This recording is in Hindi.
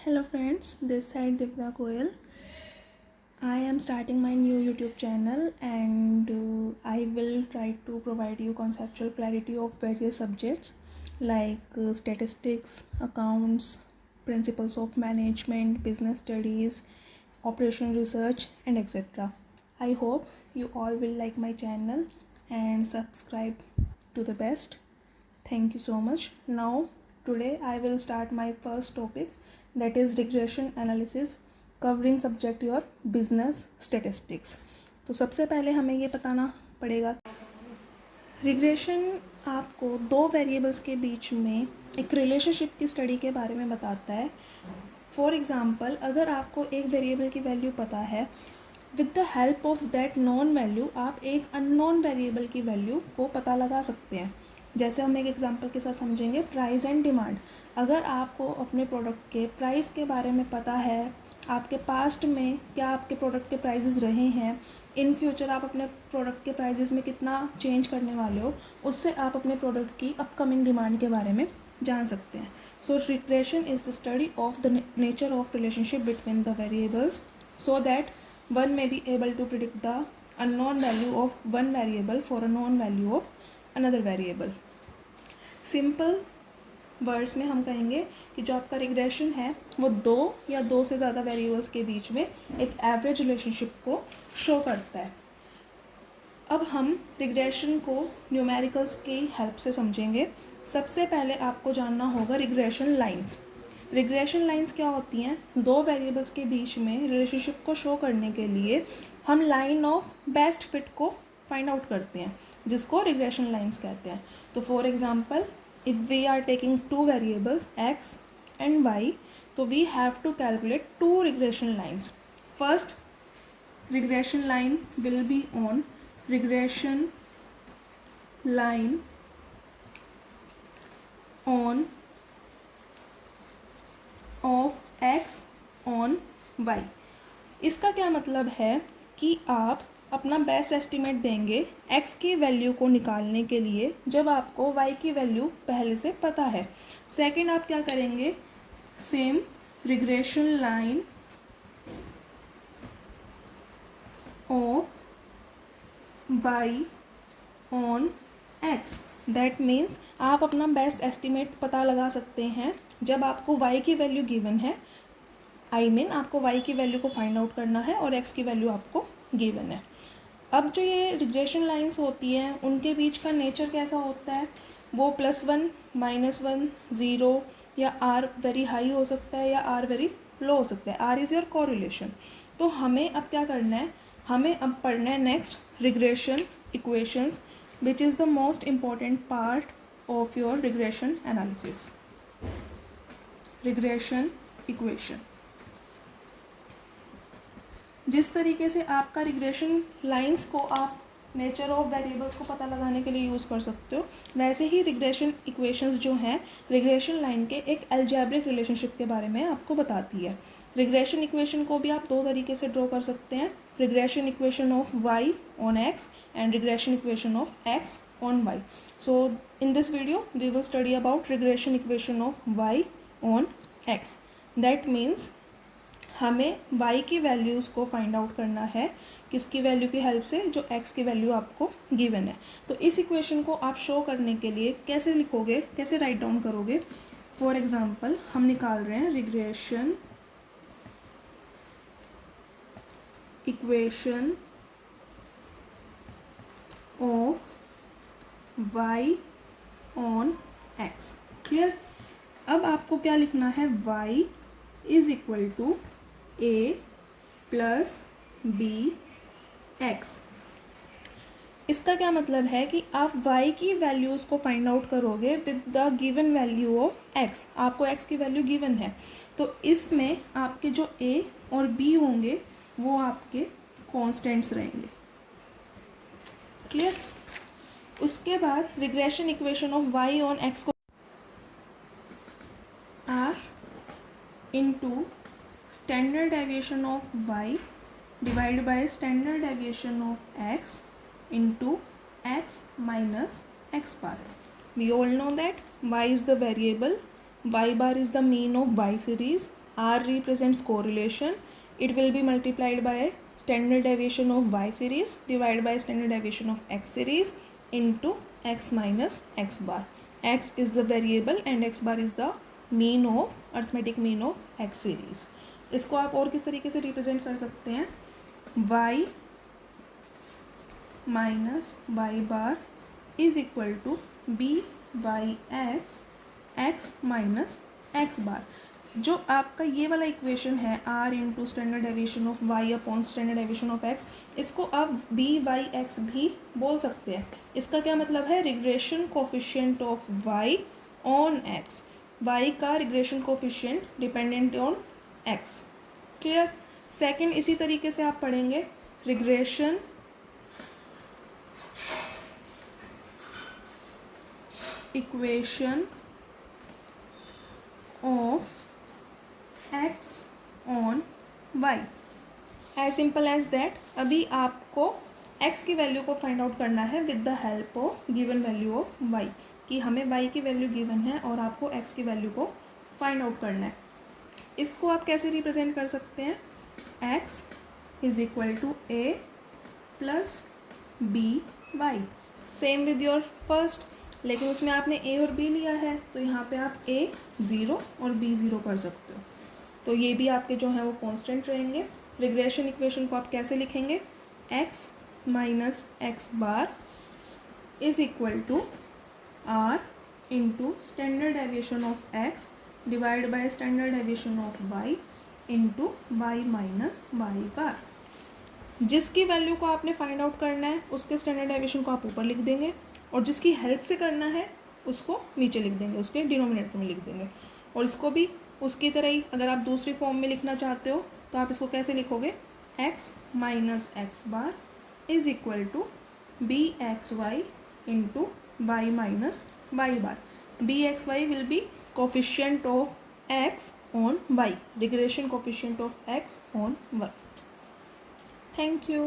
Hello friends, this side Divya Goyal. I am starting my new YouTube channel and I will try to provide you conceptual clarity of various subjects like statistics, accounts, principles of management, business studies, operation research and etc. I hope you all will like my channel and subscribe to the best. Thank you so much. Now today I will start my first topic, that is regression analysis covering subject your business statistics. तो सबसे पहले हमें ये बताना पड़ेगा रिग्रेशन आपको दो वेरिएबल्स के बीच में एक रिलेशनशिप की स्टडी के बारे में बताता है। फॉर एग्ज़ाम्पल, अगर आपको एक वेरिएबल की वैल्यू पता है, with the help of that non value आप एक अननोन वेरिएबल की वैल्यू को पता लगा सकते हैं। जैसे हम एक एग्जांपल के साथ समझेंगे, प्राइस एंड डिमांड। अगर आपको अपने प्रोडक्ट के प्राइस के बारे में पता है, आपके पास्ट में क्या आपके प्रोडक्ट के प्राइसेस रहे हैं, इन फ्यूचर आप अपने प्रोडक्ट के प्राइसेस में कितना चेंज करने वाले हो, उससे आप अपने प्रोडक्ट की अपकमिंग डिमांड के बारे में जान सकते हैं। So regression is the study of the nature of relationship between the variables so that one may be able to predict the unknown value of one variable for a known value of another variable. Simple words में हम कहेंगे कि जो आपका रिग्रेशन है वो दो या दो से ज़्यादा वेरिएबल्स के बीच में एक एवरेज रिलेशनशिप को शो करता है। अब हम रिग्रेशन को न्यूमेरिकल्स की हेल्प से समझेंगे। सबसे पहले आपको जानना होगा रिग्रेशन लाइंस। रिग्रेशन लाइंस क्या होती हैं? दो वेरिएबल्स के बीच में रिलेशनशिप को शो करने के लिए हम लाइन ऑफ बेस्ट फिट को फाइंड आउट करते हैं, जिसको रिग्रेशन लाइंस कहते हैं। तो for example, if we are taking two variables x and y, तो we have to calculate two regression lines. First regression line will be on regression line on of x on y। इसका क्या मतलब है कि आप अपना बेस्ट एस्टिमेट देंगे x की वैल्यू को निकालने के लिए जब आपको y की वैल्यू पहले से पता है। सेकंड, आप क्या करेंगे, same regression line of y on x। That means आप अपना बेस्ट एस्टिमेट पता लगा सकते हैं जब आपको y की वैल्यू गिवन है। आपको y की वैल्यू को फाइंड आउट करना है और x की वैल्यू आपको गिवन है। अब जो ये रिग्रेशन लाइंस होती हैं उनके बीच का नेचर कैसा होता है? वो +1, -1, 0 या r वेरी हाई हो सकता है या r वेरी लो हो सकता है। r is your correlation. तो हमें अब क्या करना है, हमें अब पढ़ना है next regression equations, which is the most important part of your regression analysis. Regression equation, जिस तरीके से आपका रिग्रेशन लाइंस को आप नेचर ऑफ वेरिएबल्स को पता लगाने के लिए यूज़ कर सकते हो, वैसे ही रिग्रेशन इक्वेशंस जो हैं रिग्रेशन लाइन के एक अलजेब्रिक रिलेशनशिप के बारे में आपको बताती है। रिग्रेशन इक्वेशन को भी आप दो तरीके से ड्रॉ कर सकते हैं, regression equation of y on x and regression equation of x on y. So in this video we will study about regression equation of y on x. That means हमें y की वैल्यूज़ को फाइंड आउट करना है, किसकी वैल्यू की हेल्प से, जो x की वैल्यू आपको गिवन है। तो इस इक्वेशन को आप शो करने के लिए कैसे लिखोगे, कैसे राइट डाउन करोगे? फॉर एग्जांपल, हम निकाल रहे हैं regression equation of y on x। Clear? अब आपको क्या लिखना है, y is equal to a plus b x। इसका क्या मतलब है कि आप y की वैल्यूज़ को फाइंड आउट करोगे with the given value of x। आपको x की वैल्यू गिवन है, तो इसमें आपके जो a और b होंगे वो आपके कॉन्स्टेंट्स रहेंगे। क्लियर? उसके बाद regression equation of y on x को r into standard deviation of y divide by standard deviation of x into x minus x bar. We all know that y is the variable, y bar is the mean of y series, R represents correlation. It will be multiplied by standard deviation of y series divided by standard deviation of x series into x minus x bar. X is the variable and x bar is the mean of arithmetic mean of x series. इसको आप और किस तरीके से रिप्रेजेंट कर सकते हैं, y minus y bar is equal to b y x x minus x bar. जो आपका ये वाला इक्वेशन है r into standard deviation of y upon standard deviation of x, इसको आप बी वाई एक्स भी बोल सकते हैं. इसका क्या मतलब है, regression coefficient of y on x. y का regression coefficient dependent on x. Clear. Second इसी तरीके से आप पढ़ेंगे regression equation of x on y. As simple as that. अभी आपको x की वैल्यू को फाइंड आउट करना है with the help of given value of y. कि हमें y की वैल्यू गिवन है और आपको x की वैल्यू को फाइंड आउट करना है. इसको आप कैसे रिप्रेजेंट कर सकते हैं, x is equal to a plus b y. Same with your first, लेकिन उसमें आपने a और b लिया है तो यहाँ पे आप a 0 और b 0 कर सकते हो. तो ये भी आपके जो हैं वो कांस्टेंट रहेंगे. रिग्रेशन इक्वेशन को आप कैसे लिखेंगे, x minus x bar is equal to r into standard deviation of x divide by standard deviation of y into y minus y bar. जिसकी वैल्यू को आपने फाइंड आउट करना है उसके स्टैंडर्ड डेविएशन को आप ऊपर लिख देंगे और जिसकी हेल्प से करना है उसको नीचे लिख देंगे, उसके डिनोमिनेटर में लिख देंगे. और इसको भी उसकी तरह ही अगर आप दूसरी फॉर्म में लिखना चाहते हो तो आप इसको कैसे लिखोगे, x minus x bar is equal to b x y into y minus y bar. B x y will be coefficient of x on y, regression coefficient of x on y. Thank you.